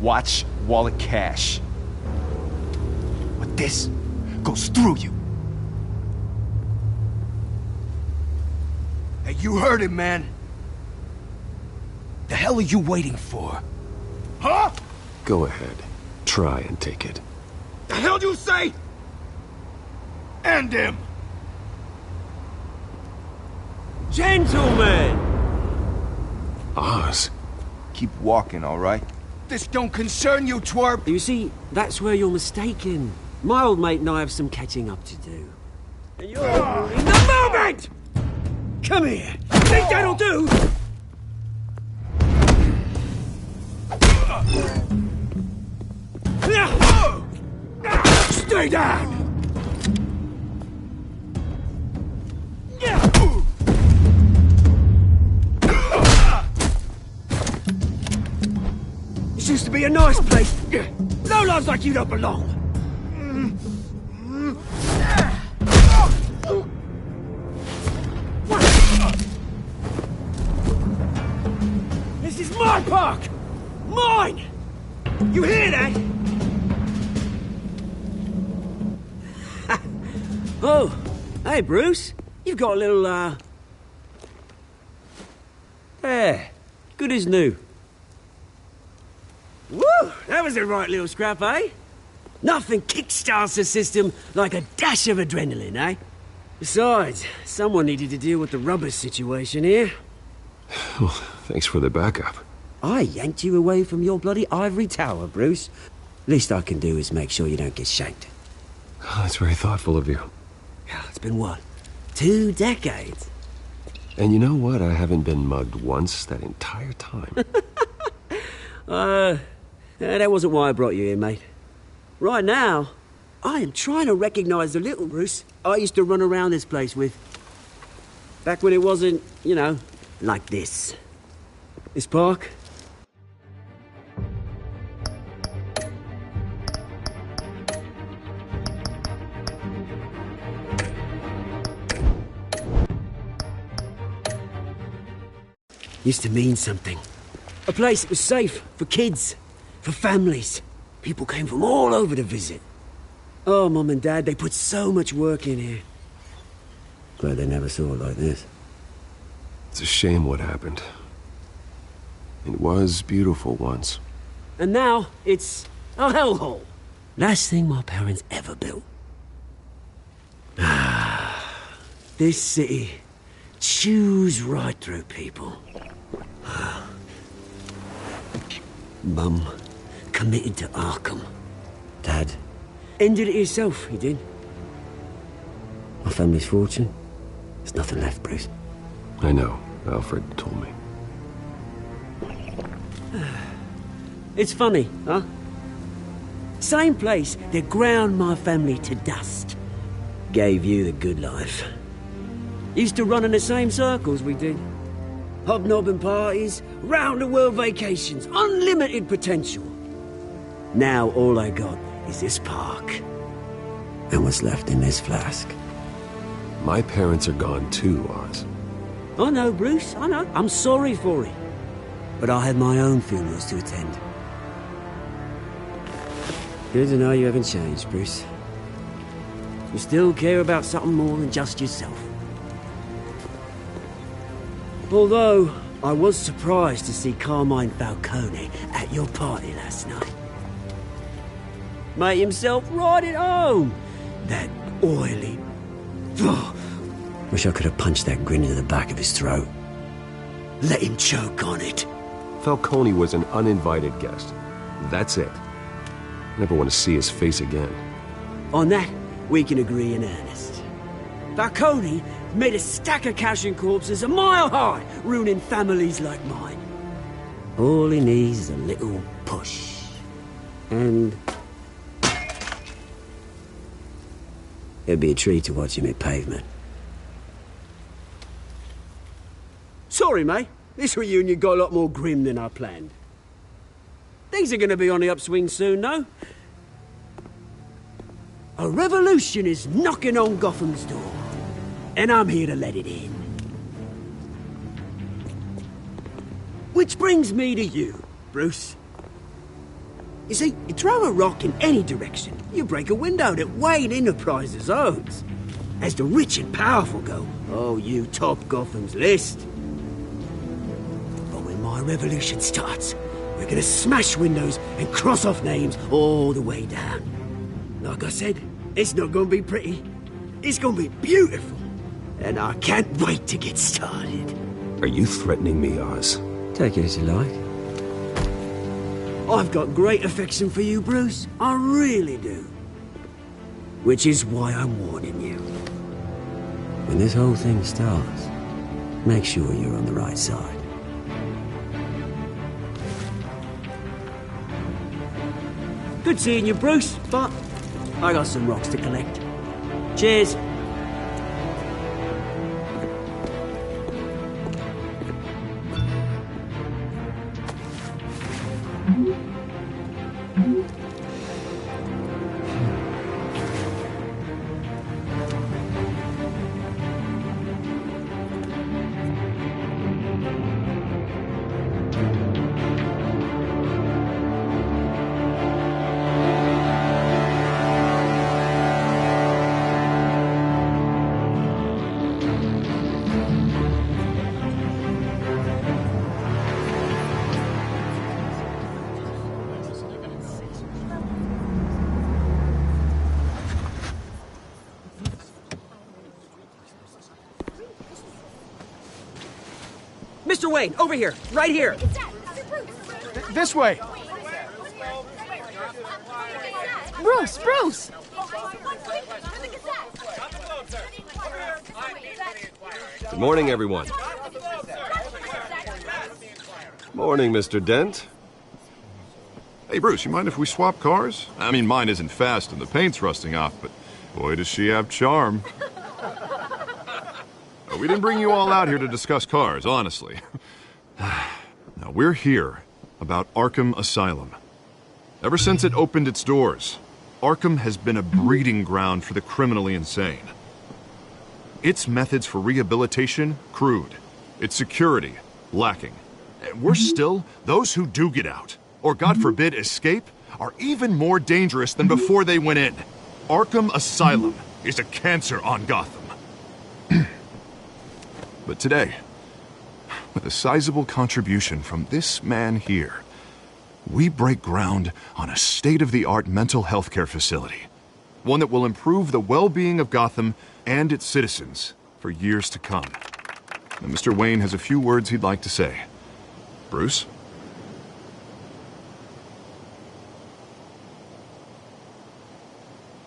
Watch wallet cash. But this goes through you. Hey, you heard him, man. The hell are you waiting for? Huh? Go ahead. Try and take it. The hell do you say? End him! Gentlemen! Oz. Keep walking, all right? This don't concern you, twerp! You see, that's where you're mistaken. My old mate and I have some catching up to do. And you're in the moment! Come here! Think that'll do? Stay down! This used to be a nice place. No lives like you don't belong. This is my park! Mine! You hear that? Oh, hey Bruce. You've got a little, there. Good as new. Woo! That was a right little scrap, eh? Nothing kickstarts the system like a dash of adrenaline, eh? Besides, someone needed to deal with the rubber situation here. Well, thanks for the backup. I yanked you away from your bloody ivory tower, Bruce. Least I can do is make sure you don't get shanked. Oh, that's very thoughtful of you. It's been what? 2 decades? And you know what? I haven't been mugged once that entire time. That wasn't why I brought you here, mate. Right now, I am trying to recognize the little Bruce I used to run around this place with. Back when it wasn't, you know, like this. This park. Used to mean something. A place that was safe for kids, for families. People came from all over to visit. Oh, Mum and Dad, they put so much work in here. Glad they never saw it like this. It's a shame what happened. It was beautiful once. And now, it's a hellhole. Last thing my parents ever built. This city chews right through people. Mum committed to Arkham. Dad ended it himself, he did. My family's fortune, there's nothing left, Bruce. I know. Alfred told me. It's funny, huh? Same place that ground my family to dust. Gave you the good life. Used to run in the same circles we did. Hobnobbing parties, round-the-world vacations, unlimited potential. Now all I got is this park. And what's left in this flask. My parents are gone too, Oz. I know, Bruce, I know. I'm sorry for it. But I had my own funerals to attend. Good to know you haven't changed, Bruce. You still care about something more than just yourself. Although, I was surprised to see Carmine Falcone at your party last night. Made himself right at home. That oily... Oh, wish I could have punched that grin into the back of his throat. Let him choke on it. Falcone was an uninvited guest. That's it. Never want to see his face again. On that, we can agree in earnest. Falcone made a stack of cash and corpses a mile high, ruining families like mine. All he needs is a little push. And... it'd be a treat to watch him hit pavement. Sorry, mate. This reunion got a lot more grim than I planned. Things are gonna be on the upswing soon, though. A revolution is knocking on Gotham's door. And I'm here to let it in. Which brings me to you, Bruce. You see, you throw a rock in any direction, you break a window that Wayne Enterprises owns. As the rich and powerful go, oh, you top Gotham's list. But when my revolution starts, we're gonna smash windows and cross off names all the way down. Like I said, it's not gonna be pretty. It's gonna be beautiful. And I can't wait to get started. Are you threatening me, Oz? Take it as you like. I've got great affection for you, Bruce. I really do. Which is why I'm warning you. When this whole thing starts, make sure you're on the right side. Good seeing you, Bruce, but I got some rocks to collect. Cheers. Mr. Wayne, over here, right here. This way. Bruce! Good morning, everyone. Morning, Mr. Dent. Hey, Bruce, you mind if we swap cars? I mean, mine isn't fast and the paint's rusting off, but boy, does she have charm. We didn't bring you all out here to discuss cars, honestly. Now, we're here about Arkham Asylum. Ever since it opened its doors, Arkham has been a breeding ground for the criminally insane. Its methods for rehabilitation, crude. Its security, lacking. And worse still, those who do get out, or God forbid escape, are even more dangerous than before they went in. Arkham Asylum is a cancer on Gotham. But today, with a sizable contribution from this man here, we break ground on a state-of-the-art mental health care facility. One that will improve the well-being of Gotham and its citizens for years to come. And Mr. Wayne has a few words he'd like to say. Bruce?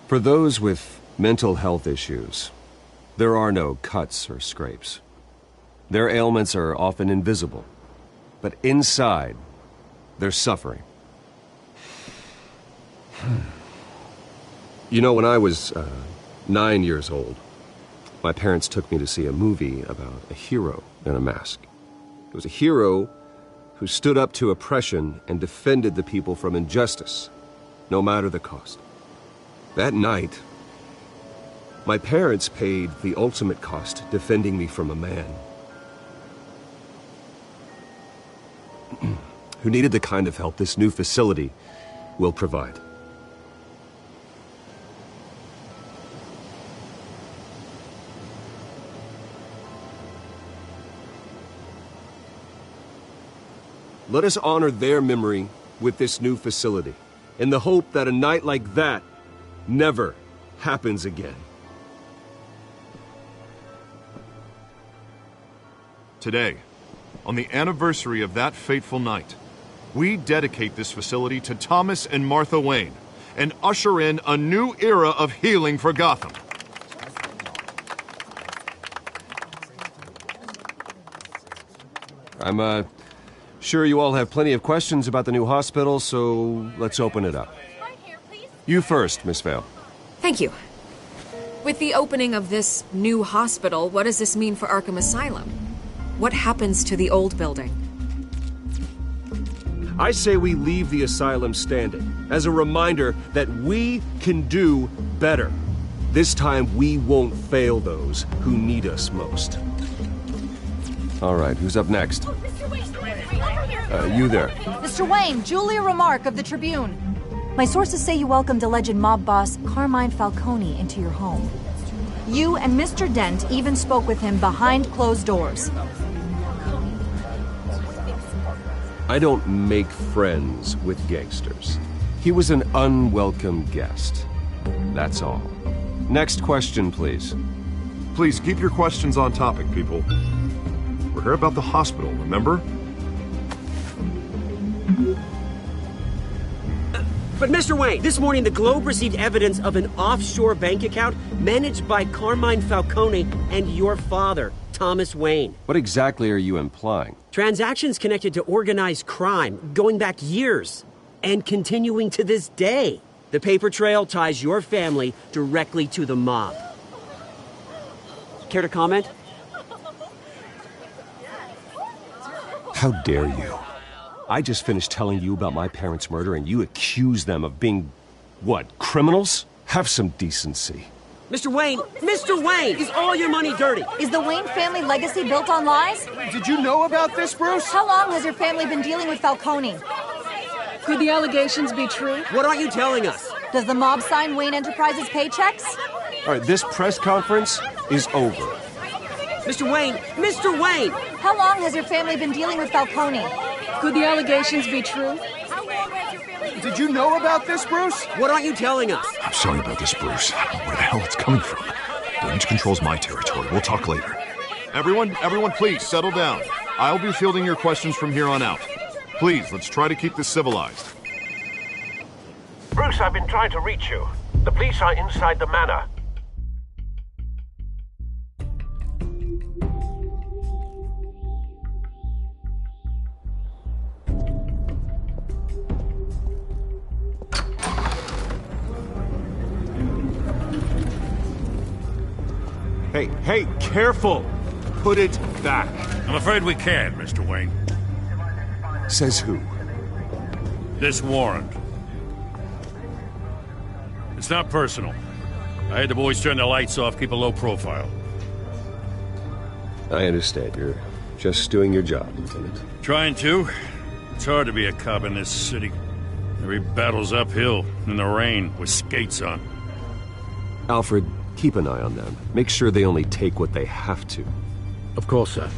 For those with mental health issues, there are no cuts or scrapes. Their ailments are often invisible, but inside, they're suffering. You know, when I was 9 years old, my parents took me to see a movie about a hero in a mask. It was a hero who stood up to oppression and defended the people from injustice, no matter the cost. That night, my parents paid the ultimate cost defending me from a man who needed the kind of help this new facility will provide. Let us honor their memory with this new facility, in the hope that a night like that never happens again. Today, on the anniversary of that fateful night, we dedicate this facility to Thomas and Martha Wayne and usher in a new era of healing for Gotham. I'm sure you all have plenty of questions about the new hospital, so let's open it up. You first, Miss Vale. Thank you. With the opening of this new hospital, what does this mean for Arkham Asylum? What happens to the old building? I say we leave the asylum standing as a reminder that we can do better. This time we won't fail those who need us most. All right, who's up next? You there. Mr. Wayne, Julia Remark of the Tribune. My sources say you welcomed alleged mob boss Carmine Falcone into your home. You and Mr. Dent even spoke with him behind closed doors. I don't make friends with gangsters. He was an unwelcome guest. That's all. Next question, please. Please keep your questions on topic, people. We're here about the hospital, remember? But Mr. Wayne, this morning the Globe received evidence of an offshore bank account managed by Carmine Falcone and your father, Thomas Wayne. What exactly are you implying? Transactions connected to organized crime going back years and continuing to this day. The paper trail ties your family directly to the mob. Care to comment? How dare you? I just finished telling you about my parents' murder and you accuse them of being, what, criminals? Have some decency. Mr. Wayne, is all your money dirty? Is the Wayne family legacy built on lies? Did you know about this, Bruce? How long has your family been dealing with Falcone? Could the allegations be true? What aren't you telling us? Does the mob sign Wayne Enterprises paychecks? All right, this press conference is over. Mr. Wayne! How long has your family been dealing with Falcone? Could the allegations be true? Did you know about this, Bruce? What aren't you telling us? I'm sorry about this, Bruce. I don't know where the hell it's coming from. Damage control's my territory. We'll talk later. Everyone, please, settle down. I'll be fielding your questions from here on out. Please, let's try to keep this civilized. Bruce, I've been trying to reach you. The police are inside the manor. Hey, careful! Put it back. I'm afraid we can't, Mr. Wayne. Says who? This warrant. It's not personal. I had the boys turn the lights off, keep a low profile. I understand. You're just doing your job, Lieutenant. Trying to. It's hard to be a cop in this city. Every battle's uphill, in the rain, with skates on. Alfred, keep an eye on them. Make sure they only take what they have to. Of course, sir.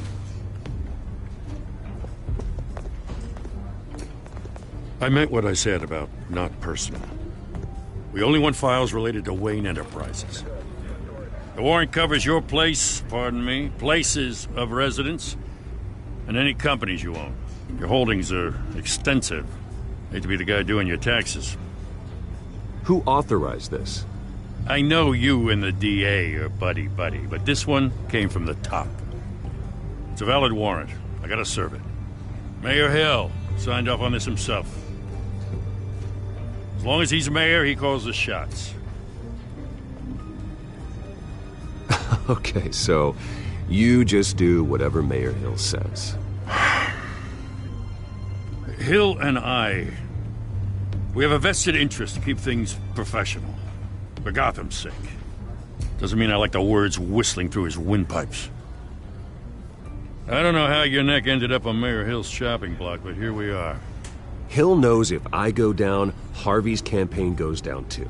I meant what I said about not personal. We only want files related to Wayne Enterprises. The warrant covers your place, pardon me, places of residence, and any companies you own. Your holdings are extensive. Hate to be the guy doing your taxes. Who authorized this? I know you and the DA are buddy-buddy, but this one came from the top. It's a valid warrant. I gotta serve it. Mayor Hill signed off on this himself. As long as he's mayor, he calls the shots. Okay, so you just do whatever Mayor Hill says. Hill and I, we have a vested interest to keep things professional. For Gotham's sake. Doesn't mean I like the words whistling through his windpipes. I don't know how your neck ended up on Mayor Hill's shopping block, but here we are. Hill knows if I go down, Harvey's campaign goes down too.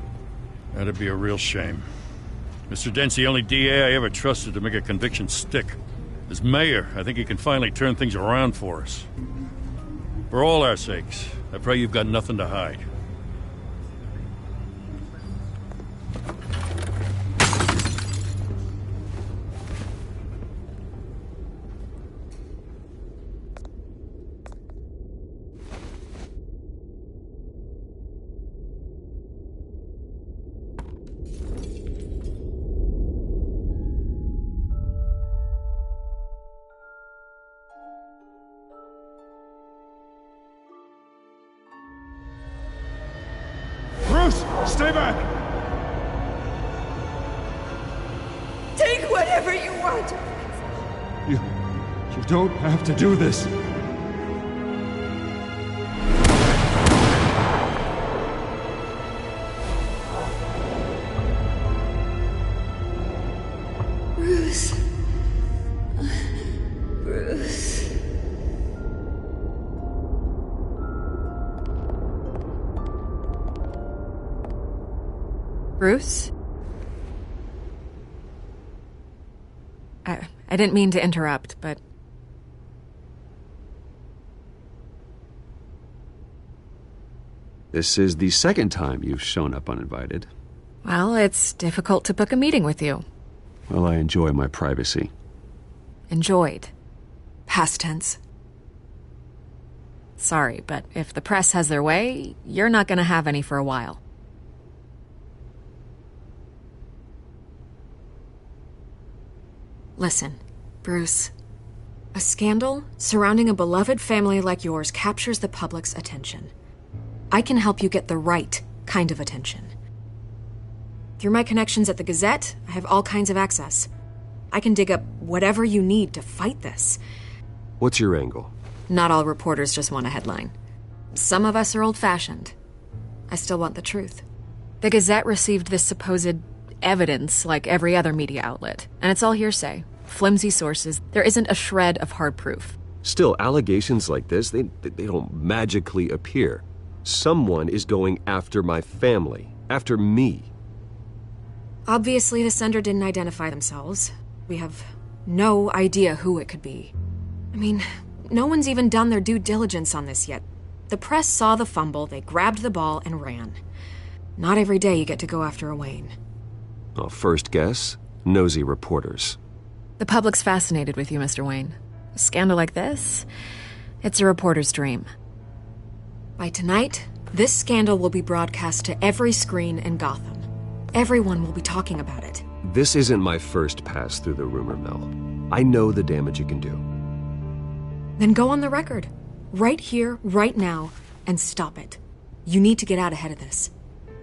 That'd be a real shame. Mr. Dent's the only DA I ever trusted to make a conviction stick. As mayor, I think he can finally turn things around for us. For all our sakes, I pray you've got nothing to hide. Stay back! Take whatever you want. You don't have to do this. Bruce. Bruce. Bruce? I didn't mean to interrupt, but... This is the second time you've shown up uninvited. Well, it's difficult to book a meeting with you. Well, I enjoy my privacy. Enjoyed. Past tense. Sorry, but if the press has their way, you're not gonna have any for a while. Listen, Bruce. A scandal surrounding a beloved family like yours captures the public's attention. I can help you get the right kind of attention. Through my connections at the Gazette, I have all kinds of access. I can dig up whatever you need to fight this. What's your angle? Not all reporters just want a headline. Some of us are old-fashioned. I still want the truth. The Gazette received this supposed evidence like every other media outlet, and it's all hearsay. Flimsy sources. There isn't a shred of hard proof. Still, allegations like this, they don't magically appear. Someone is going after my family, after me. Obviously, the sender didn't identify themselves. We have no idea who it could be. I mean, no one's even done their due diligence on this yet. The press saw the fumble, they grabbed the ball and ran. Not every day you get to go after a Wayne. Well, first guess, nosy reporters. The public's fascinated with you, Mr. Wayne. A scandal like this, it's a reporter's dream. By tonight, this scandal will be broadcast to every screen in Gotham. Everyone will be talking about it. This isn't my first pass through the rumor mill. I know the damage it can do. Then go on the record. Right here, right now, and stop it. You need to get out ahead of this.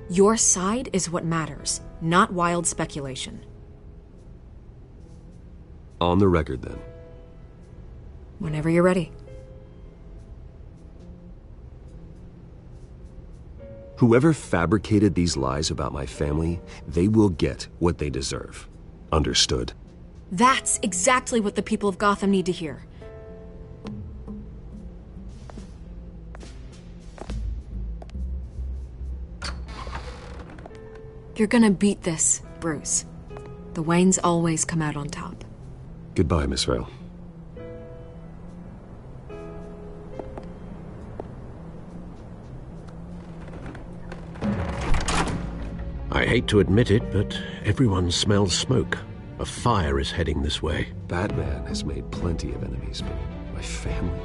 Your side is what matters, not wild speculation. On the record, then. Whenever you're ready. Whoever fabricated these lies about my family, they will get what they deserve. Understood? That's exactly what the people of Gotham need to hear. You're gonna beat this, Bruce. The Waynes always come out on top. Goodbye, Miss Vale. I hate to admit it, but everyone smells smoke. A fire is heading this way. Batman has made plenty of enemies, but my family?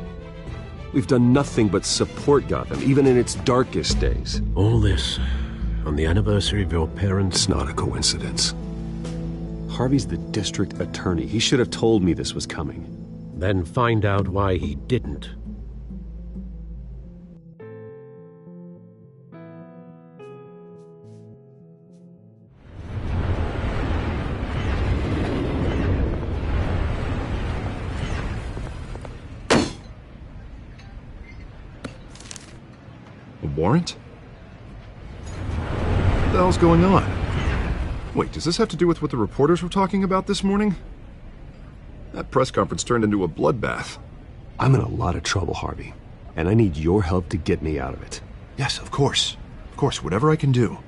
We've done nothing but support Gotham, even in its darkest days. All this on the anniversary of your parents'... It's not a coincidence. Harvey's the district attorney. He should have told me this was coming. Then find out why he didn't. A warrant? What the hell's going on? Wait, does this have to do with what the reporters were talking about this morning? That press conference turned into a bloodbath. I'm in a lot of trouble, Harvey, and I need your help to get me out of it. Yes, of course. Of course, whatever I can do.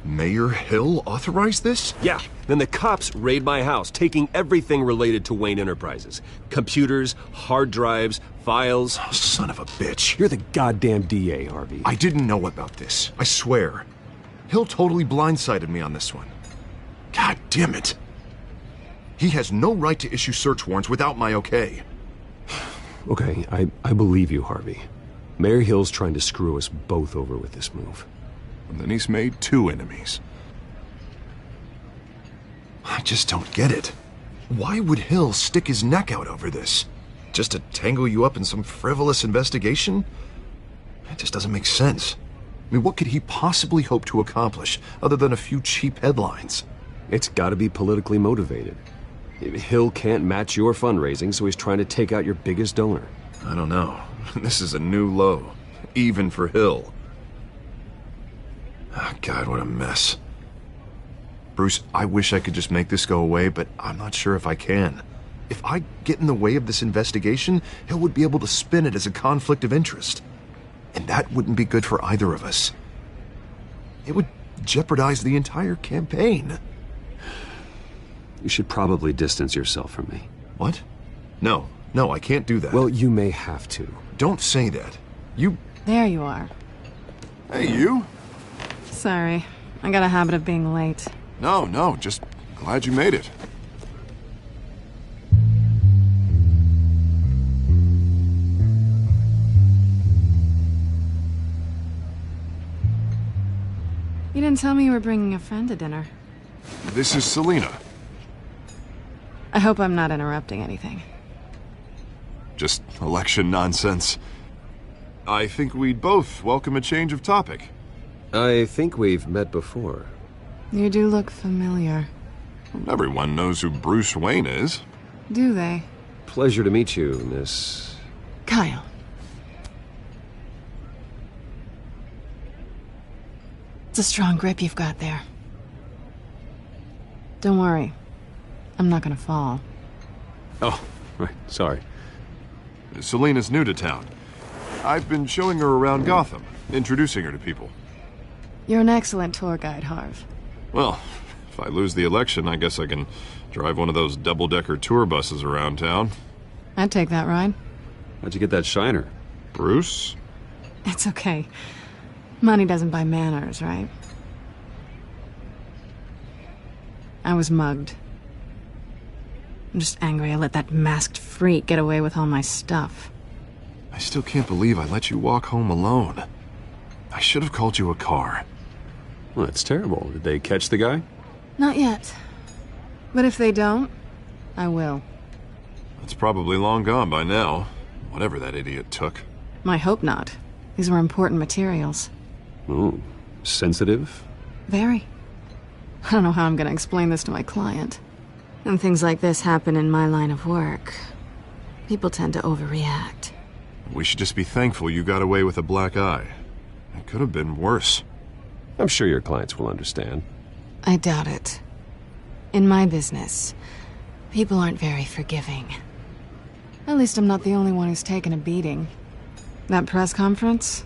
Mayor Hill authorized this? Yeah, then the cops raid my house, taking everything related to Wayne Enterprises. Computers, hard drives, files. Oh, son of a bitch. You're the goddamn DA, Harvey. I didn't know about this. I swear. Hill totally blindsided me on this one. God damn it. He has no right to issue search warrants without my okay. Okay, I believe you, Harvey. Mayor Hill's trying to screw us both over with this move. And then he's made 2 enemies. I just don't get it. Why would Hill stick his neck out over this? Just to tangle you up in some frivolous investigation? It just doesn't make sense. I mean, what could he possibly hope to accomplish other than a few cheap headlines? It's gotta be politically motivated. Hill can't match your fundraising, so he's trying to take out your biggest donor. I don't know. This is a new low. Even for Hill. Oh, God, what a mess. Bruce, I wish I could just make this go away, but I'm not sure if I can. If I get in the way of this investigation, Hill would be able to spin it as a conflict of interest. And that wouldn't be good for either of us. It would jeopardize the entire campaign. You should probably distance yourself from me. What? No, I can't do that. Well, you may have to. Don't say that. There you are. Hey, you? Sorry. I got a habit of being late. No, just glad you made it. You didn't tell me you were bringing a friend to dinner. This is Selina. I hope I'm not interrupting anything. Just election nonsense. I think we'd both welcome a change of topic. I think we've met before. You do look familiar. Everyone knows who Bruce Wayne is. Do they? Pleasure to meet you, Miss... Kyle. It's a strong grip you've got there. Don't worry. I'm not gonna fall. Oh, right, sorry. Selina's new to town. I've been showing her around Gotham, introducing her to people. You're an excellent tour guide, Harv. Well, if I lose the election, I guess I can drive one of those double-decker tour buses around town. I'd take that ride. How'd you get that shiner? Bruce? It's okay. Money doesn't buy manners, right? I was mugged. I'm just angry I let that masked freak get away with all my stuff. I still can't believe I let you walk home alone. I should have called you a car. Well, that's terrible. Did they catch the guy? Not yet. But if they don't, I will. It's probably long gone by now, whatever that idiot took. I hope not. These were important materials. Ooh, sensitive? Very. I don't know how I'm gonna explain this to my client. And things like this happen in my line of work. People tend to overreact. We should just be thankful you got away with a black eye. It could have been worse. I'm sure your clients will understand. I doubt it. In my business, people aren't very forgiving. At least I'm not the only one who's taken a beating. That press conference?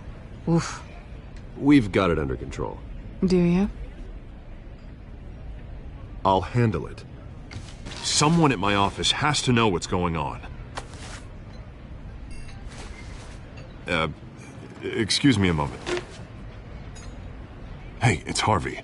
Oof. We've got it under control. Do you? I'll handle it. Someone at my office has to know what's going on. Excuse me a moment. Hey, it's Harvey.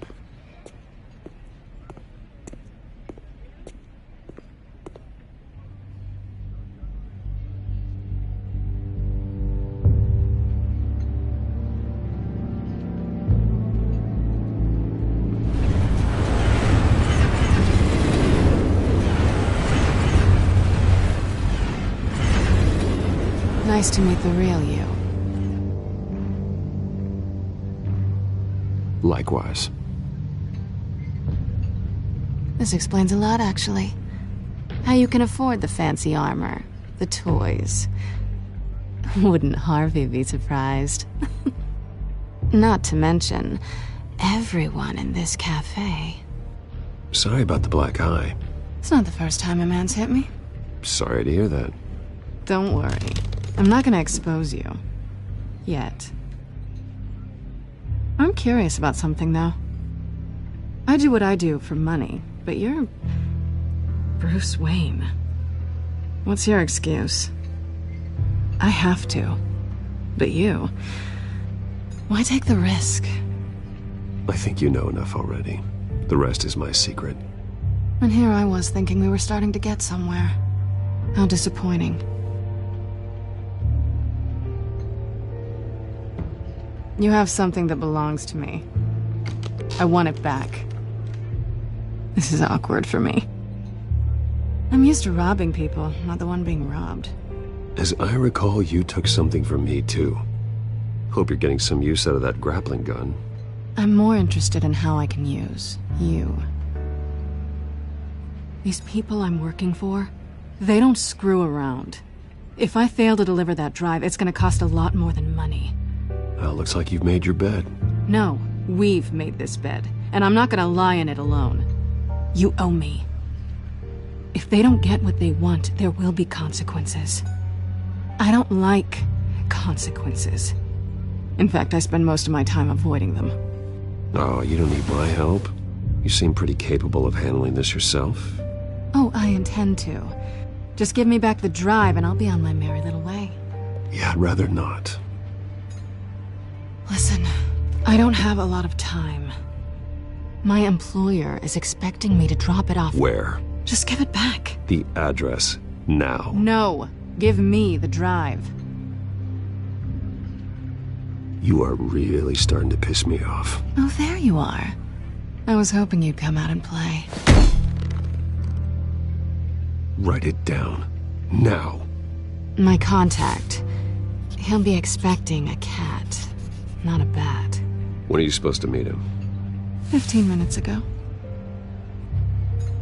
Nice to meet the real you. Likewise. This explains a lot, actually. How you can afford the fancy armor, the toys. Wouldn't Harvey be surprised? Not to mention, everyone in this cafe. Sorry about the black eye. It's not the first time a man's hit me. Sorry to hear that. Don't worry. I'm not gonna expose you. Yet. I'm curious about something, though. I do what I do for money, but you're... Bruce Wayne. What's your excuse? I have to. But you... Why take the risk? I think you know enough already. The rest is my secret. And here I was thinking we were starting to get somewhere. How disappointing. You have something that belongs to me. I want it back. This is awkward for me. I'm used to robbing people, not the one being robbed. As I recall, you took something from me, too. Hope you're getting some use out of that grappling gun. I'm more interested in how I can use you. These people I'm working for, they don't screw around. If I fail to deliver that drive, it's gonna cost a lot more than money. Well, looks like you've made your bed. No, we've made this bed, and I'm not gonna lie in it alone. You owe me. If they don't get what they want, there will be consequences. I don't like consequences. In fact, I spend most of my time avoiding them. Oh, you don't need my help. You seem pretty capable of handling this yourself. Oh, I intend to. Just give me back the drive and I'll be on my merry little way. Yeah, I'd rather not. Listen, I don't have a lot of time. My employer is expecting me to drop it off. Where? Just give it back. The address, now. No, give me the drive. You are really starting to piss me off. Oh, there you are. I was hoping you'd come out and play. Write it down. Now. My contact. He'll be expecting a cat, not a bat. When are you supposed to meet him? 15 minutes ago.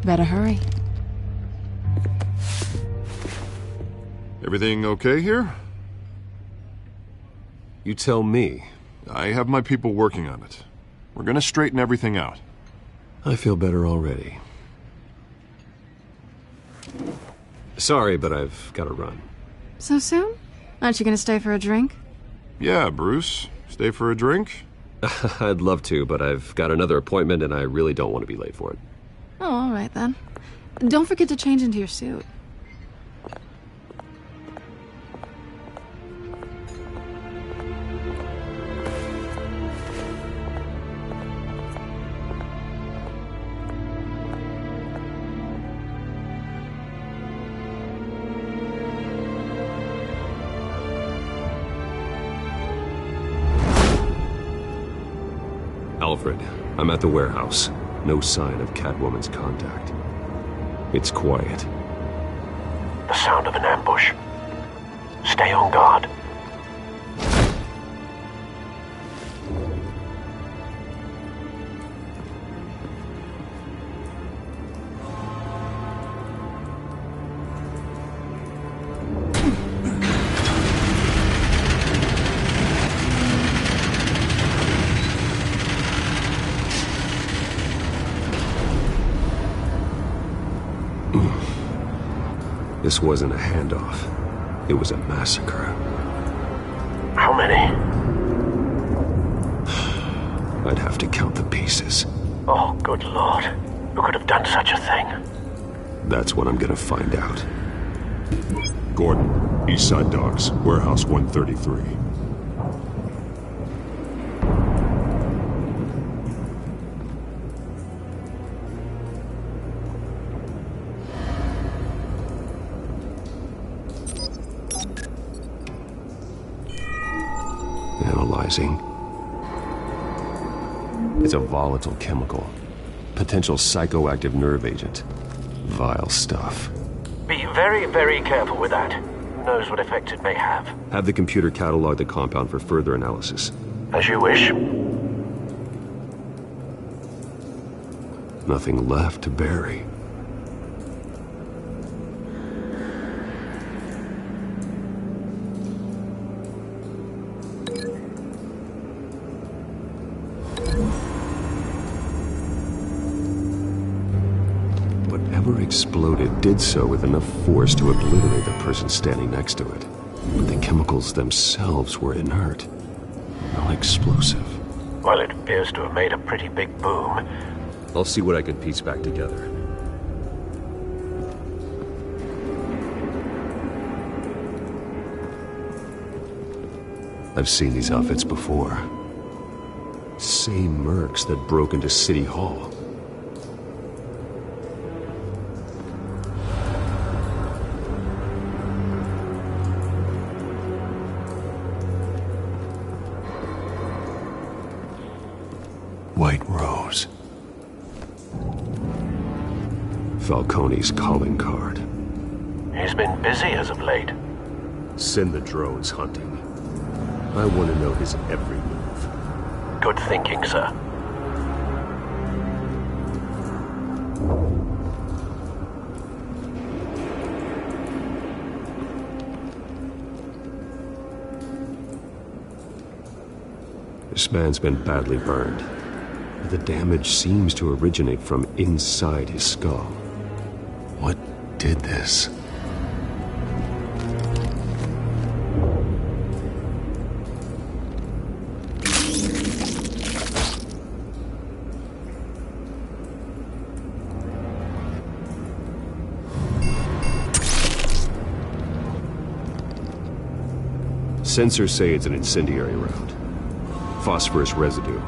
Better hurry. Everything okay here? You tell me. I have my people working on it. We're gonna straighten everything out. I feel better already. Sorry, but I've got to run. So soon? Aren't you gonna stay for a drink? Yeah, Bruce. Stay for a drink? I'd love to, but I've got another appointment and I really don't want to be late for it. Oh, all right then. Don't forget to change into your suit. Alfred, I'm at the warehouse. No sign of Catwoman's contact. It's quiet. The sound of an ambush. Stay on guard. This wasn't a handoff. It was a massacre. How many? I'd have to count the pieces. Oh, good Lord. Who could have done such a thing? That's what I'm gonna find out. Gordon, Eastside Docks, Warehouse 133. Analyzing. It's a volatile chemical. Potential psychoactive nerve agent. Vile stuff. Be very, very careful with that. Who knows what effect it may have? Have the computer catalog the compound for further analysis. As you wish. Nothing left to bury. Whatever exploded did so with enough force to obliterate the person standing next to it. But the chemicals themselves were inert, non-explosive. Well, it appears to have made a pretty big boom. I'll see what I can piece back together. I've seen these outfits before. Same mercs that broke into City Hall. White Rose. Falcone's calling card. He's been busy as of late. Send the drones hunting. I want to know his every move. Good thinking, sir. This man's been badly burned. But the damage seems to originate from inside his skull. What did this? Sensors say it's an incendiary round. Phosphorus residue.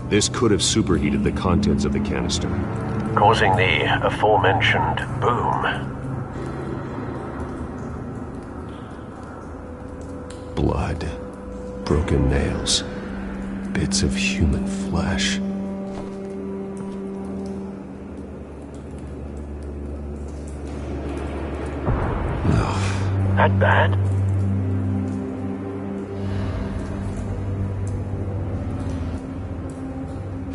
This could have superheated the contents of the canister, causing the aforementioned boom. Blood, broken nails, bits of human flesh. That bad?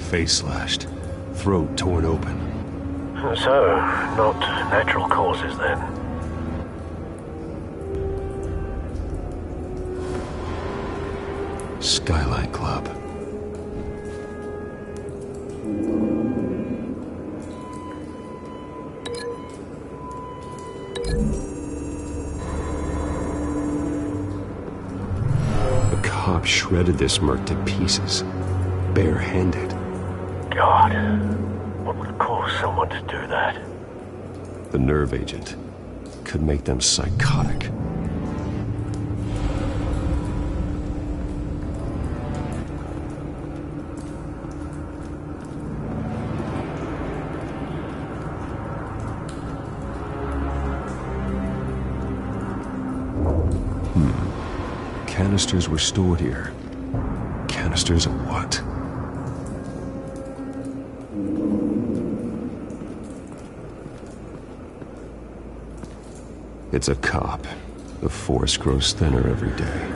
Face slashed, throat torn open. So, not natural causes then. Skyline Club. The cop shredded this merc to pieces, barehanded. God, what would cause someone to do that? The nerve agent could make them psychotic. Canisters were stored here. Canisters of what? It's a cop. The force grows thinner every day.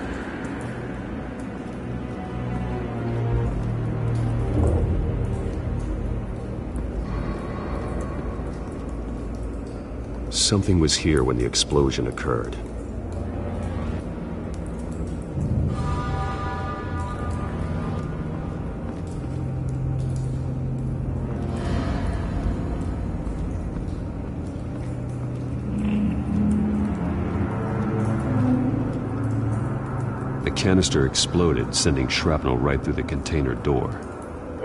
Something was here when the explosion occurred. The canister exploded, sending shrapnel right through the container door.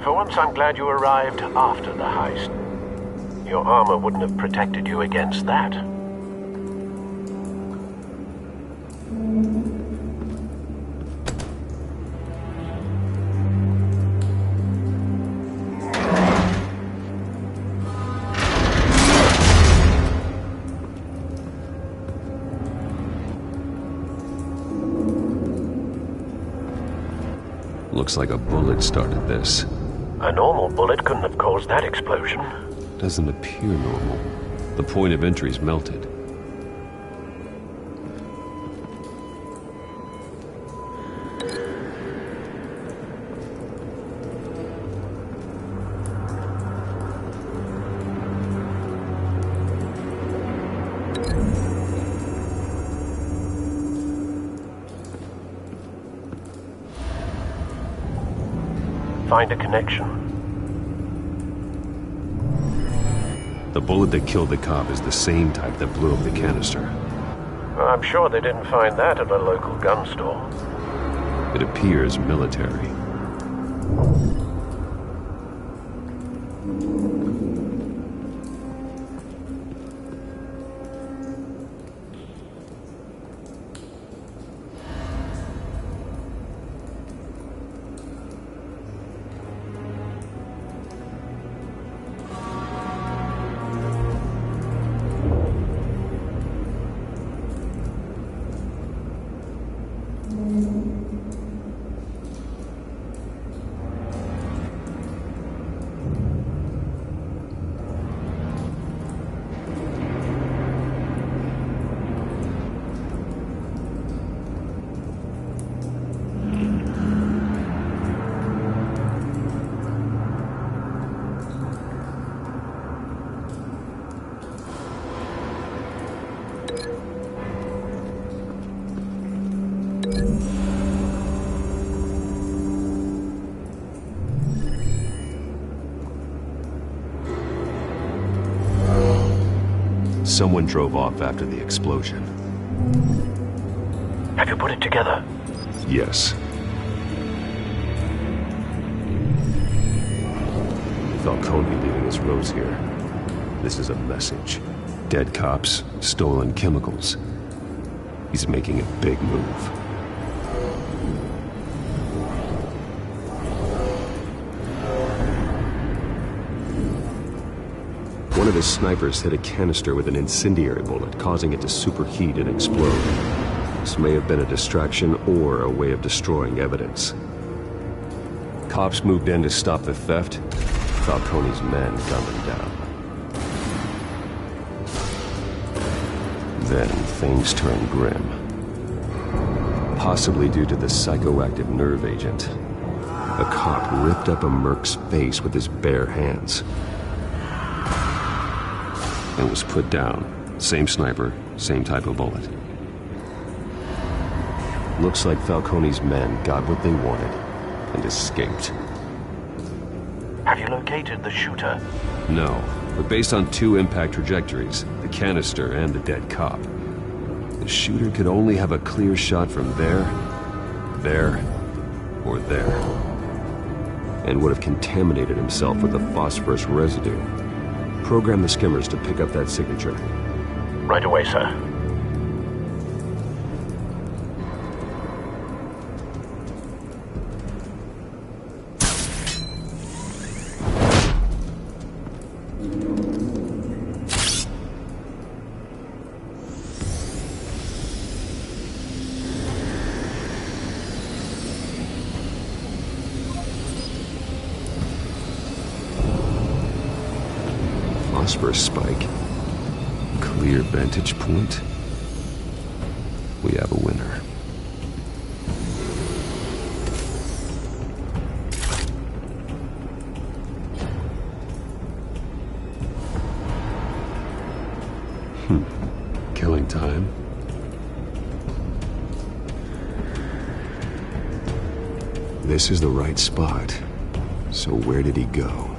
For once, I'm glad you arrived after the heist. Your armor wouldn't have protected you against that. Looks like a bullet started this. A normal bullet couldn't have caused that explosion. Doesn't appear normal. The point of entry's melted. Find a connection. The bullet that killed the cop is the same type that blew up the canister. I'm sure they didn't find that at a local gun store. It appears military. Someone drove off after the explosion. Have you put it together? Yes. Falcone leaving his rose here. This is a message. Dead cops, stolen chemicals. He's making a big move. one of his snipers hit a canister with an incendiary bullet, causing it to superheat and explode. This may have been a distraction or a way of destroying evidence. Cops moved in to stop the theft. Falcone's men gunned them down. Then things turned grim. Possibly due to the psychoactive nerve agent. A cop ripped up a merc's face with his bare hands. And was put down. Same sniper, same type of bullet. Looks like Falcone's men got what they wanted and escaped. Have you located the shooter? No, but based on 2 impact trajectories, the canister and the dead cop, the shooter could only have a clear shot from there, or there, and would have contaminated himself with the phosphorus residue. Program the skimmers to pick up that signature. Right away, sir. Phosphorus spike. Clear vantage point. We have a winner. Killing time. This is the right spot. So where did he go?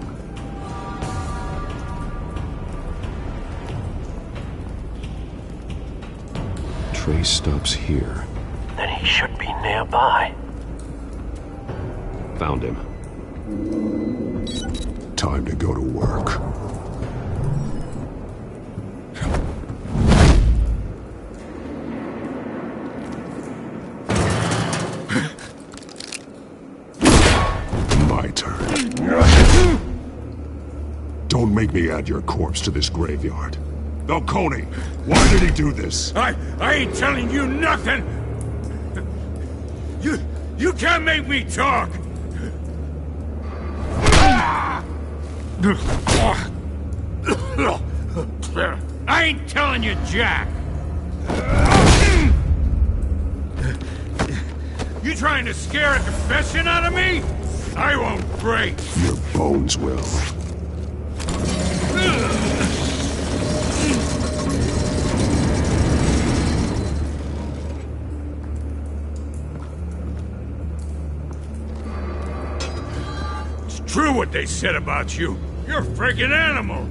Trace stops here. Then he should be nearby. Found him. Time to go to work. My turn. Don't make me add your corpse to this graveyard. Falcone, why did he do this? I ain't telling you nothing! You can't make me talk! I ain't telling you, Jack! You trying to scare a confession out of me? I won't break! Your bones will. True what they said about you. You're a friggin' animal.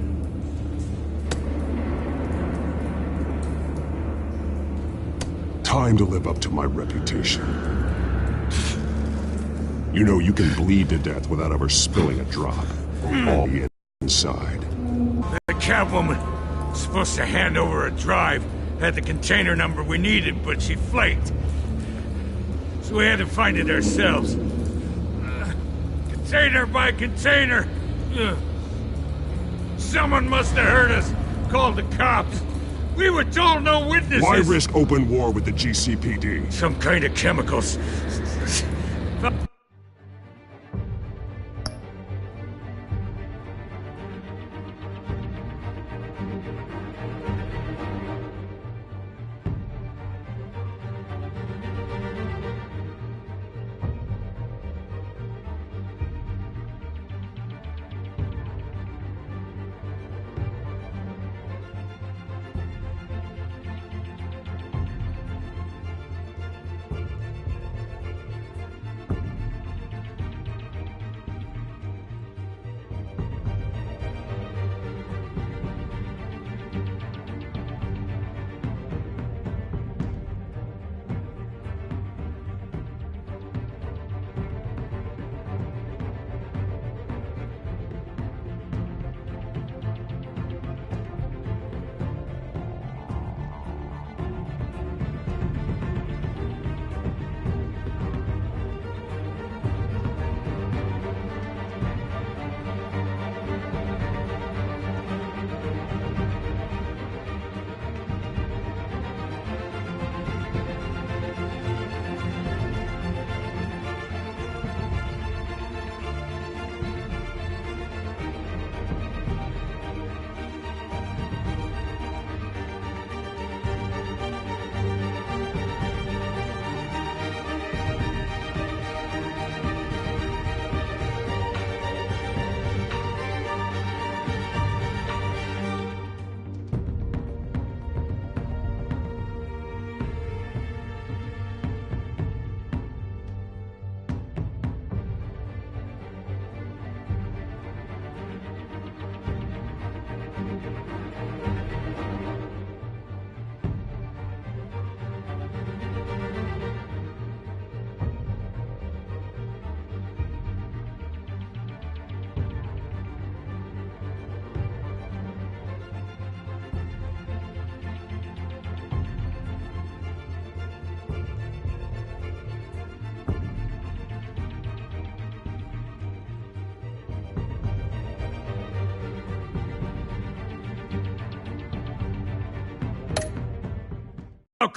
Time to live up to my reputation. You know you can bleed to death without ever spilling a drop. All the inside. The Catwoman supposed to hand over a drive. Had the container number we needed, but she flaked. So we had to find it ourselves. Container by container. Someone must have heard us. Called the cops. We were told no witnesses. Why risk open war with the GCPD? Some kind of chemicals.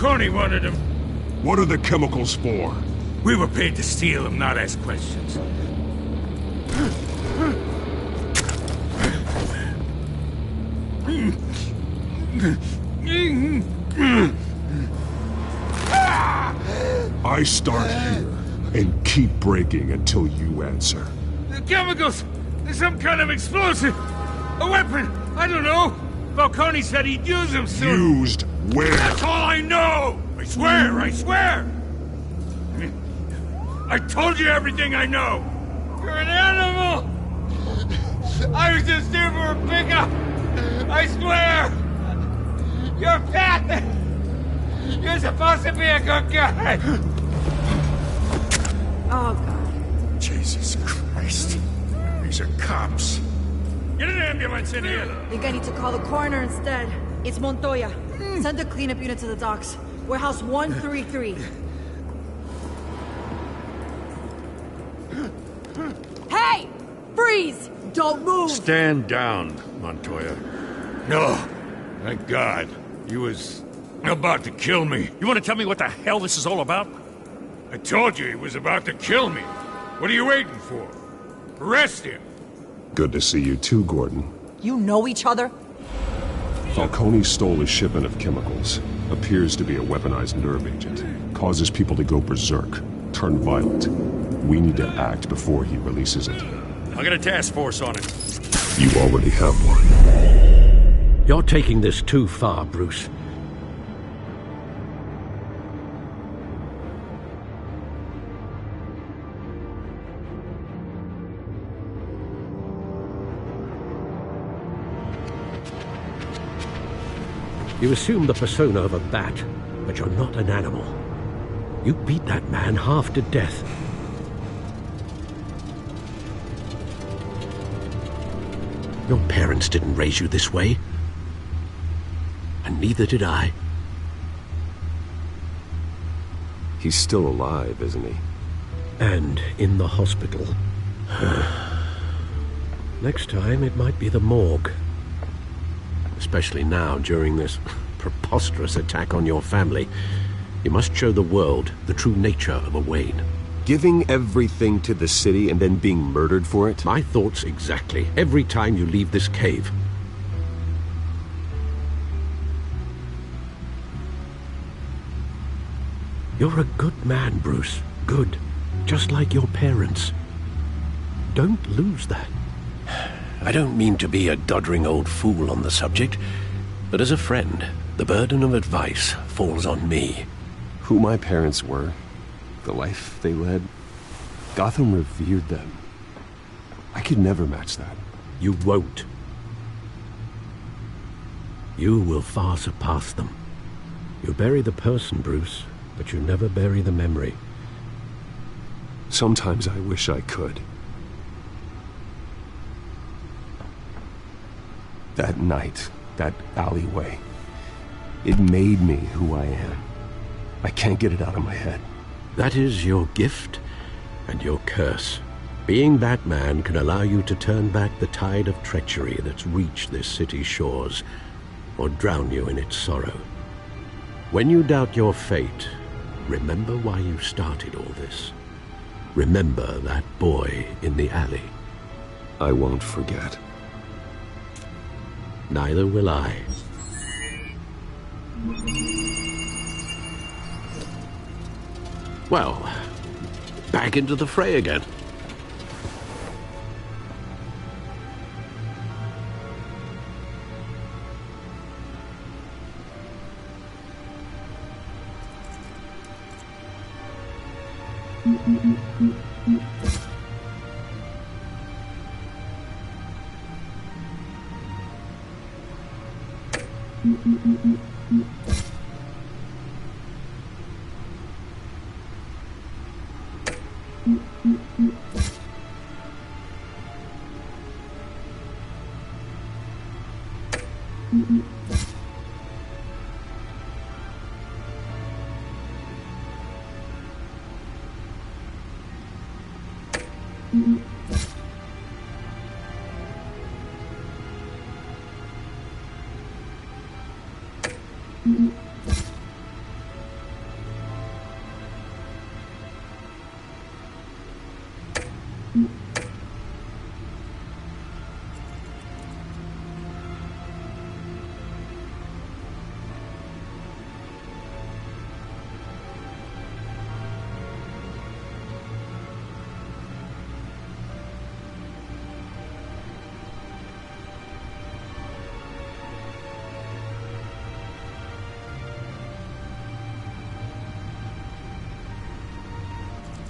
Falcone wanted them. What are the chemicals for? We were paid to steal them, not ask questions. I start here and keep breaking until you answer. The chemicals! There's some kind of explosive! A weapon! I don't know! Falcone said he'd use them soon! Used where? That's all I know! I swear! I swear! I told you everything I know! You're an animal! I was just here for a pickup! I swear! You're fat! You're supposed to be a good guy! Oh, God. Jesus Christ. These are cops. Get an ambulance in here! I think I need to call the coroner instead. It's Montoya. Send a cleanup unit to the docks. Warehouse 133. Hey! Freeze! Don't move! Stand down, Montoya. No. Thank God. He was about to kill me. You want to tell me what the hell this is all about? I told you he was about to kill me. What are you waiting for? Arrest him. Good to see you too, Gordon. You know each other? Falcone stole a shipment of chemicals. Appears to be a weaponized nerve agent. Causes people to go berserk, turn violent. We need to act before he releases it. I got a task force on it. You already have one. You're taking this too far, Bruce. You assume the persona of a bat, but you're not an animal. You beat that man half to death. Your parents didn't raise you this way. And neither did I. He's still alive, isn't he? And in the hospital. Next time, it might be the morgue. Especially now, during this preposterous attack on your family. You must show the world the true nature of a Wayne. Giving everything to the city and then being murdered for it? My thoughts exactly. Every time you leave this cave. You're a good man, Bruce. Good. Just like your parents. Don't lose that. I don't mean to be a doddering old fool on the subject, but as a friend, the burden of advice falls on me. Who my parents were, the life they led, Gotham revered them. I could never match that. You won't. You will far surpass them. You bury the person, Bruce, but you never bury the memory. Sometimes I wish I could. That night, that alleyway, it made me who I am. I can't get it out of my head. That is your gift and your curse. Being Batman can allow you to turn back the tide of treachery that's reached this city's shores, or drown you in its sorrow. When you doubt your fate, remember why you started all this. Remember that boy in the alley. I won't forget. Neither will I. Well, back into the fray again.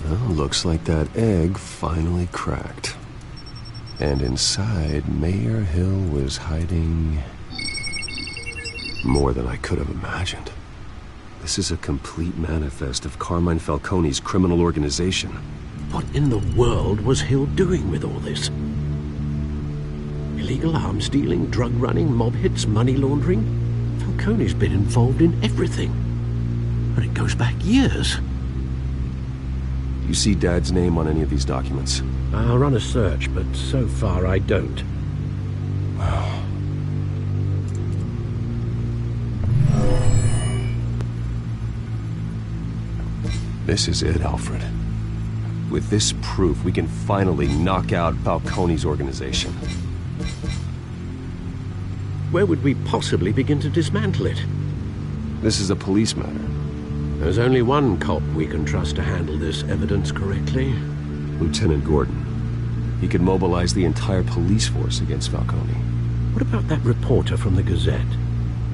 Well, looks like that egg finally cracked. And inside, Mayor Hill was hiding more than I could have imagined. This is a complete manifest of Carmine Falcone's criminal organization. What in the world was Hill doing with all this? Illegal arms dealing, drug running, mob hits, money laundering? Falcone's been involved in everything. And it goes back years. You see Dad's name on any of these documents? I'll run a search, but so far I don't. This is it, Alfred. With this proof, we can finally knock out Falcone's organization. Where would we possibly begin to dismantle it? This is a police matter. There's only one cop we can trust to handle this evidence correctly. Lieutenant Gordon. He could mobilize the entire police force against Falcone. What about that reporter from the Gazette?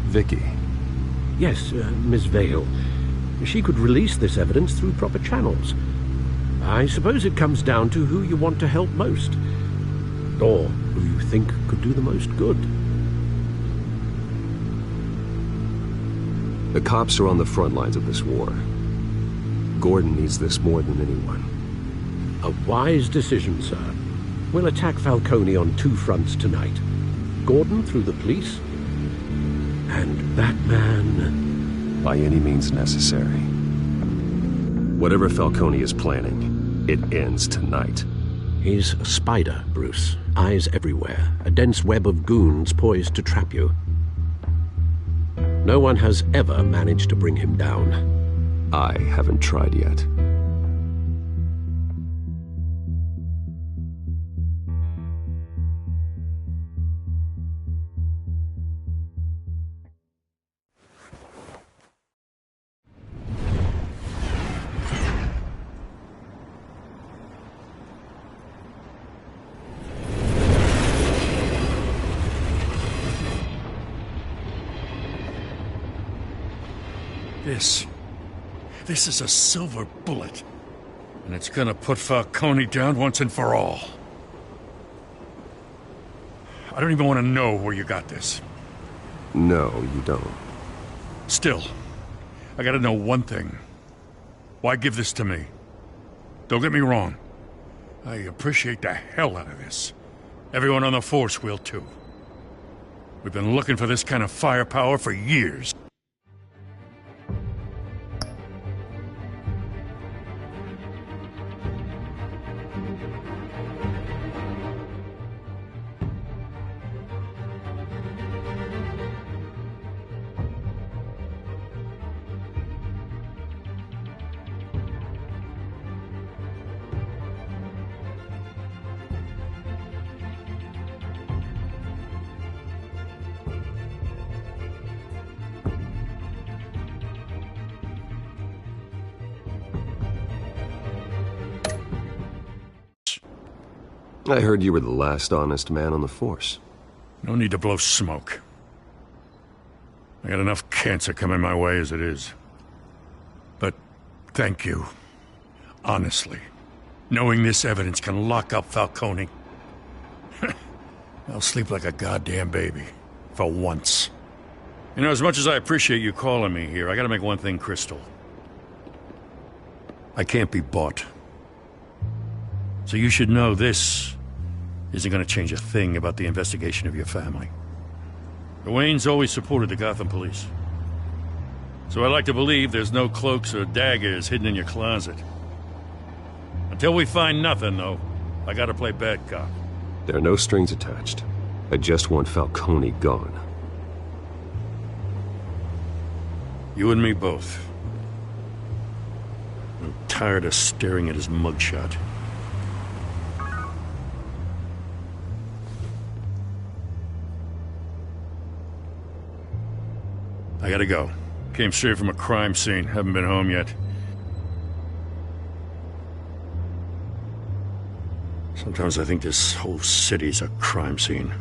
Vicky. Yes, Miss Vale. She could release this evidence through proper channels. I suppose it comes down to who you want to help most. Or who you think could do the most good. The cops are on the front lines of this war. Gordon needs this more than anyone. A wise decision, sir. We'll attack Falcone on two fronts tonight. Gordon through the police, and Batman... by any means necessary. Whatever Falcone is planning, it ends tonight. He's a spider, Bruce. Eyes everywhere. A dense web of goons poised to trap you. No one has ever managed to bring him down. I haven't tried yet. This is a silver bullet. And it's gonna put Falcone down once and for all. I don't even want to know where you got this. No, you don't. Still, I gotta know one thing. Why give this to me? Don't get me wrong. I appreciate the hell out of this. Everyone on the force will too. We've been looking for this kind of firepower for years. I heard you were the last honest man on the force. No need to blow smoke. I got enough cancer coming my way as it is. But thank you. Honestly. Knowing this evidence can lock up Falcone. I'll sleep like a goddamn baby. For once. You know, as much as I appreciate you calling me here, I gotta make one thing crystal. I can't be bought. So you should know this isn't going to change a thing about the investigation of your family. The Waynes always supported the Gotham police. So I like to believe there's no cloaks or daggers hidden in your closet. Until we find nothing, though, I gotta play bad cop. There are no strings attached. I just want Falcone gone. You and me both. I'm tired of staring at his mugshot. I gotta go. Came straight from a crime scene. Haven't been home yet. Sometimes I think this whole city's a crime scene.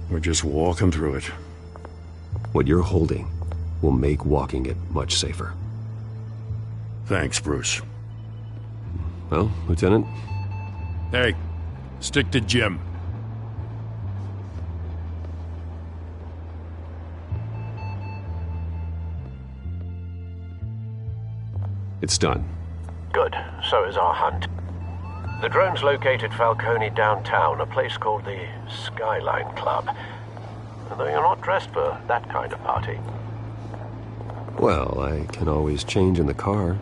We're just walking through it. What you're holding will make walking it much safer. Thanks, Bruce. Well, Lieutenant? Hey, stick to Jim. It's done. Good. So is our hunt. The drones located Falcone downtown, a place called the Skyline Club. Though you're not dressed for that kind of party. Well, I can always change in the car.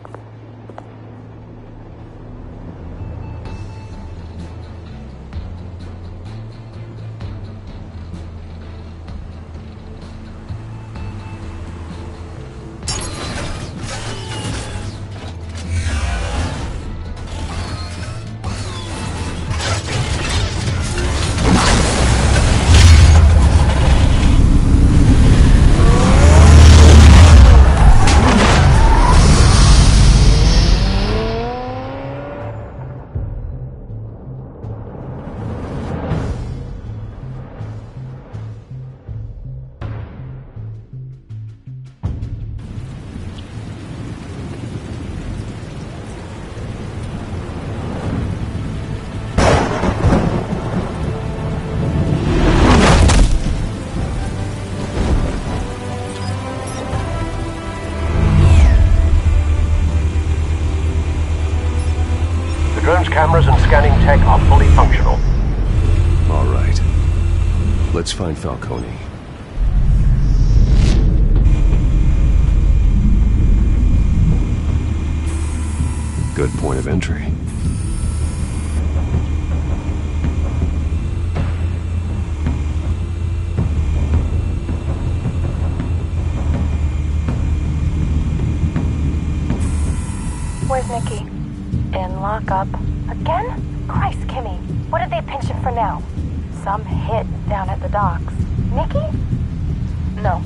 Cameras and scanning tech are fully functional. All right. Let's find Falcone. Good point of entry. Where's Nikki? In lockup. Again? Christ, Kimmy. What did they pinch him for now? Some hit down at the docks. Nikki? No.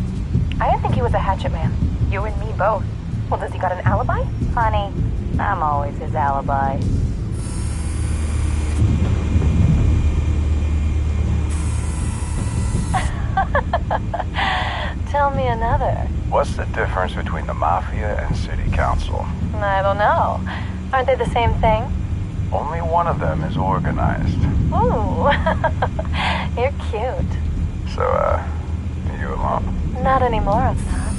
I didn't think he was a hatchet man. You and me both. Well, does he got an alibi? Honey, I'm always his alibi. Tell me another. What's the difference between the Mafia and City Council? I don't know. Aren't they the same thing? Only one of them is organized. Ooh. You're cute. So, are you alone? Not anymore, I'm not.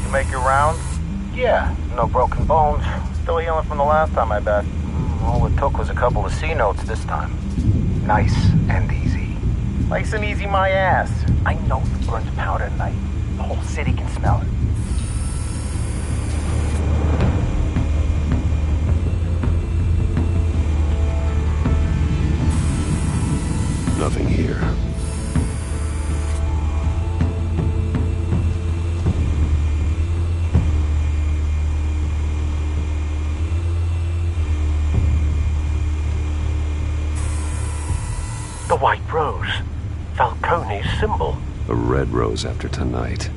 You make your round? Yeah, no broken bones. Still healing from the last time, I bet. All it took was a couple of C notes this time. Nice and easy. Nice and easy, my ass. I know you burned powder at night. The whole city can smell it. Nothing here. The white rose. Falcone's symbol. A red rose after tonight.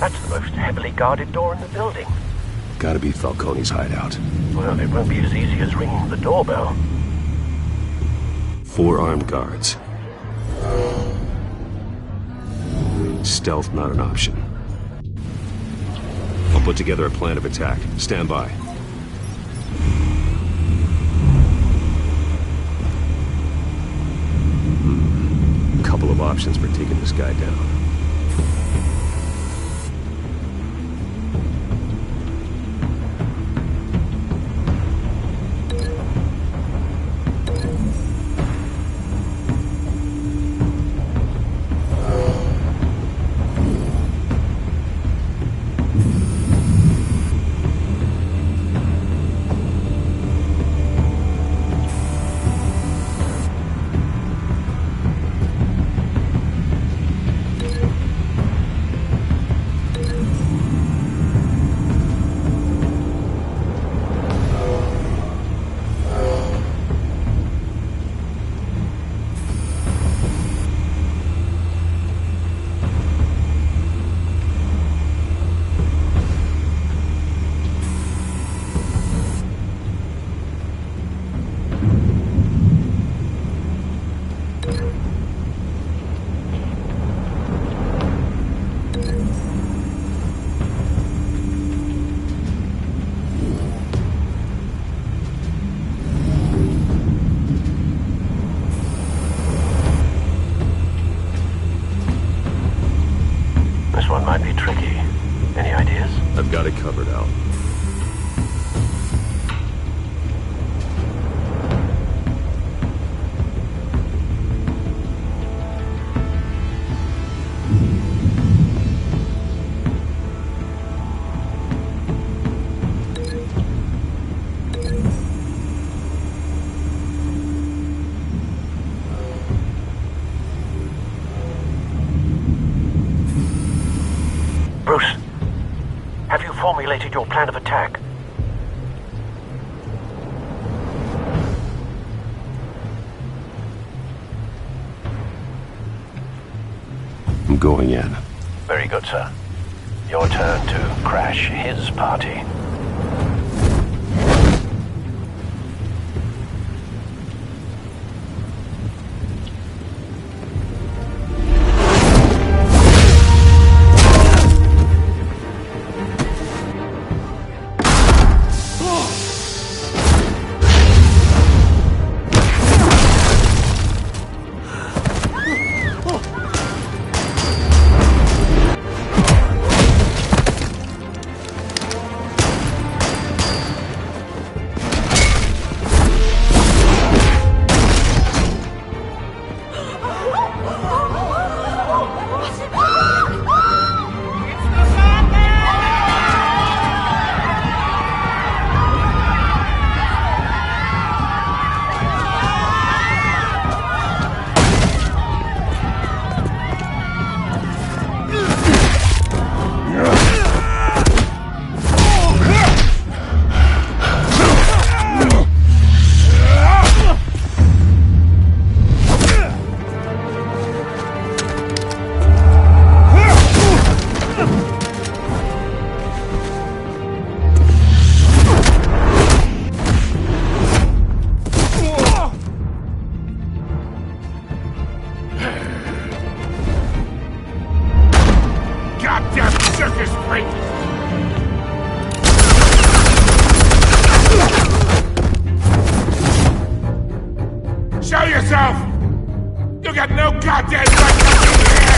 That's the most heavily guarded door in the building. Gotta be Falcone's hideout. Well, it won't be as easy as ringing the doorbell. 4 armed guards. Stealth not an option. I'll put together a plan of attack. Stand by. Couple of options for taking this guy down. This one might be tricky. Any ideas? I've got it covered, Al. Bruce, have you formulated your plan of attack? I'm going in. Very good, sir. Your turn to crash his party. Show yourself! You got no goddamn right to be here!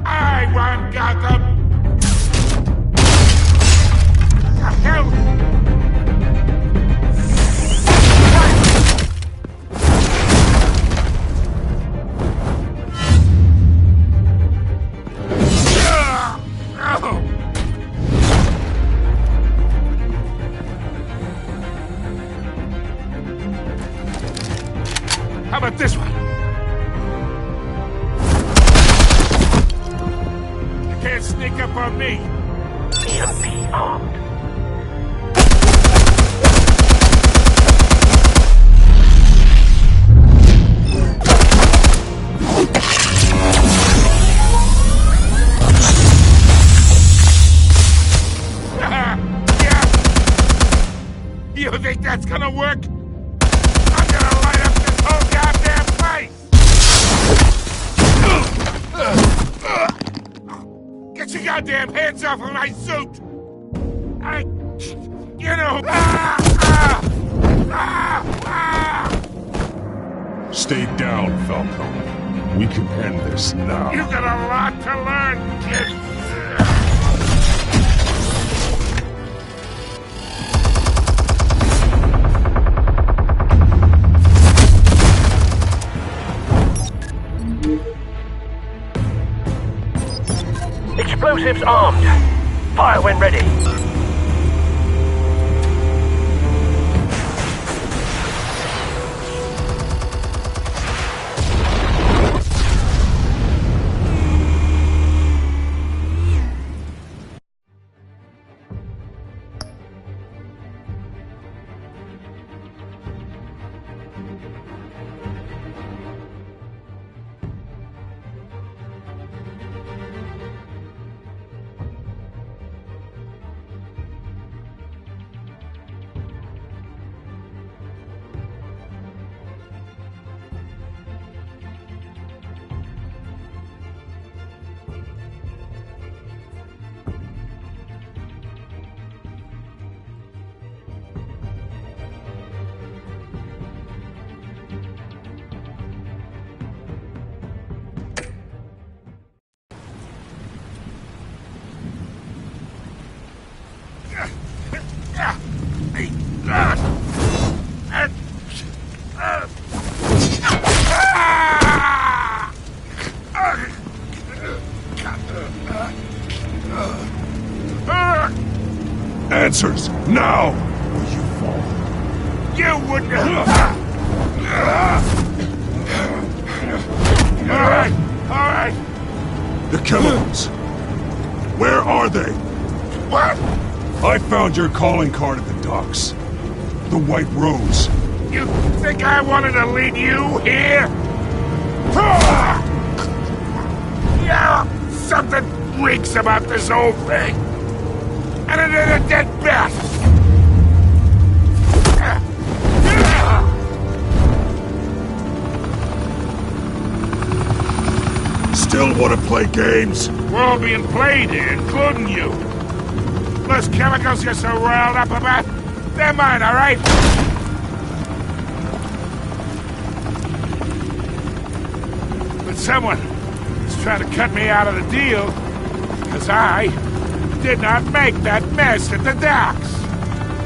I want Gotham! The hell? How about this one? You can't sneak up on me. EMP armed. Yeah. You think that's gonna work? I'm gonna light up this whole goddamn place! Get your goddamn hands off of my suit! You know... Stay down, Falcone. We can end this now. You got a lot to learn, kid! Explosives armed. Fire when ready. Answers, now! Or you fall. You wouldn't have... All right. The chemicals. Where are they? What? I found your calling card at the docks. The White Rose. You think I wanted to lead you here? Yeah, something reeks about this whole thing. And it is a dead bat. Still want to play games? We're all being played here, including you. Those chemicals you're so riled up about, they're mine, all right? But someone is trying to cut me out of the deal because I did not make that mess at the docks.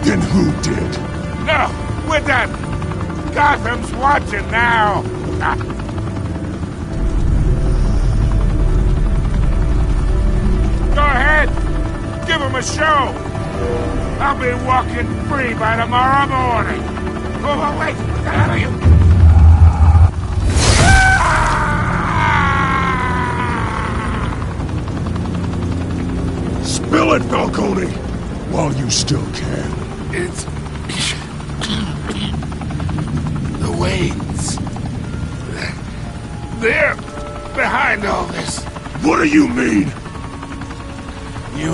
Then who did? No, we're done. Gotham's watching now. Go ahead. Give him a show. I'll be walking free by tomorrow morning. Oh, wait. What the hell are you? Spill it, Falcone! While you still can. It's... the Waynes. They're behind all this. What do you mean? You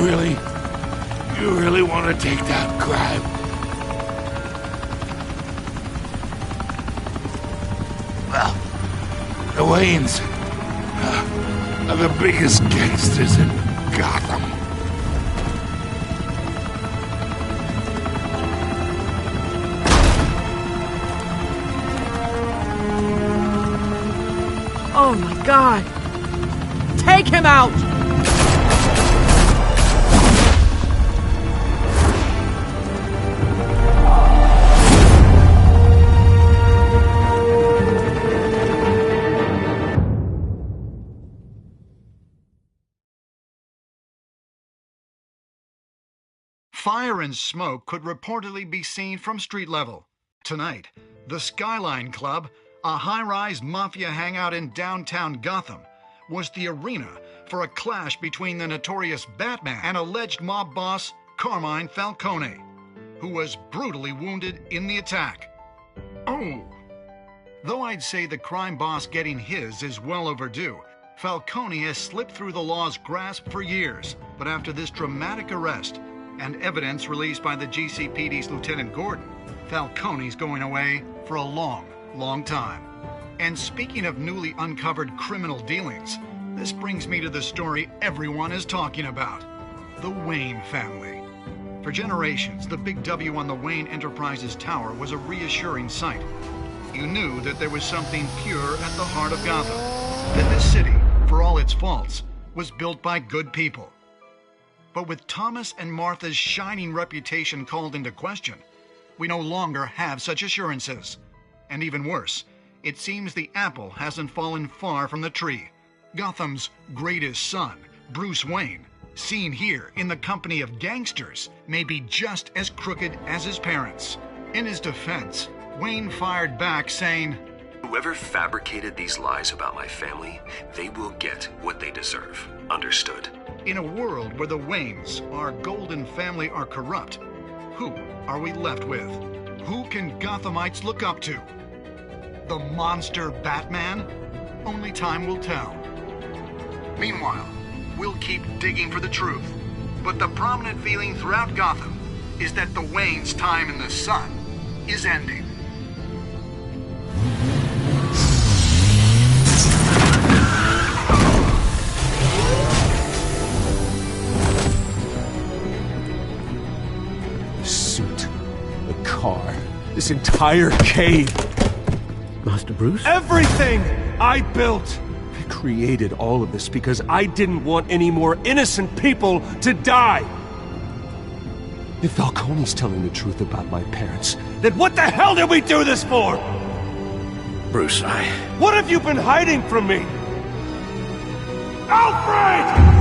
really want to take down crime? Well, the Waynes are the biggest gangsters in Gotham. Oh my God! Take him out! Fire and smoke could reportedly be seen from street level. Tonight, the Skyline Club, a high-rise mafia hangout in downtown Gotham, was the arena for a clash between the notorious Batman and alleged mob boss Carmine Falcone, who was brutally wounded in the attack. Oh! Though I'd say the crime boss getting his is well overdue, Falcone has slipped through the law's grasp for years, but after this dramatic arrest and evidence released by the GCPD's Lieutenant Gordon, Falcone's going away for a long time. And speaking of newly uncovered criminal dealings, this brings me to the story everyone is talking about: the Wayne family. For generations, the big W on the Wayne Enterprises tower was a reassuring sight. You knew that there was something pure at the heart of Gotham, that this city, for all its faults, was built by good people. But with Thomas and Martha's shining reputation called into question, we no longer have such assurances. And even worse, it seems the apple hasn't fallen far from the tree. Gotham's greatest son, Bruce Wayne, seen here in the company of gangsters, may be just as crooked as his parents. In his defense, Wayne fired back saying, "Whoever fabricated these lies about my family, they will get what they deserve. Understood?" In a world where the Waynes, our golden family, are corrupt, who are we left with? Who can Gothamites look up to? The monster Batman? Only time will tell. Meanwhile, we'll keep digging for the truth. But the prominent feeling throughout Gotham is that the Waynes' time in the sun is ending. The suit, the car, this entire cave. Master Bruce? Everything I built! I created all of this because I didn't want any more innocent people to die! If Falcone's telling the truth about my parents, then what the hell did we do this for? Bruce, What have you been hiding from me? Alfred!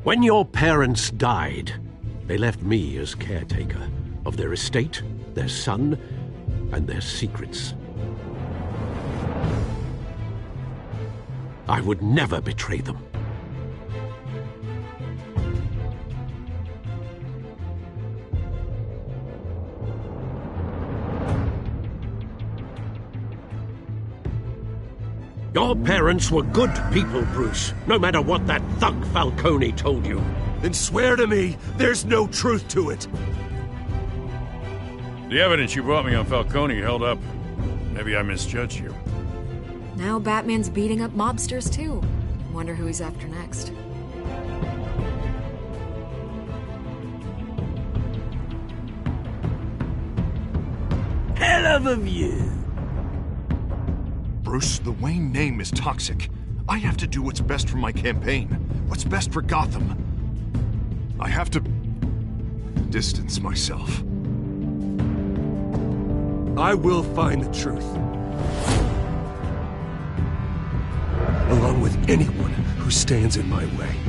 When your parents died, they left me as caretaker of their estate, their son, and their secrets. I would never betray them. Your parents were good people, Bruce, no matter what that thug Falcone told you. Then swear to me there's no truth to it. The evidence you brought me on Falcone held up. Maybe I misjudged you. Now Batman's beating up mobsters, too. Wonder who he's after next. Hell of a view. Bruce, the Wayne name is toxic. I have to do what's best for my campaign. What's best for Gotham. I have to distance myself. I will find the truth. Along with anyone who stands in my way.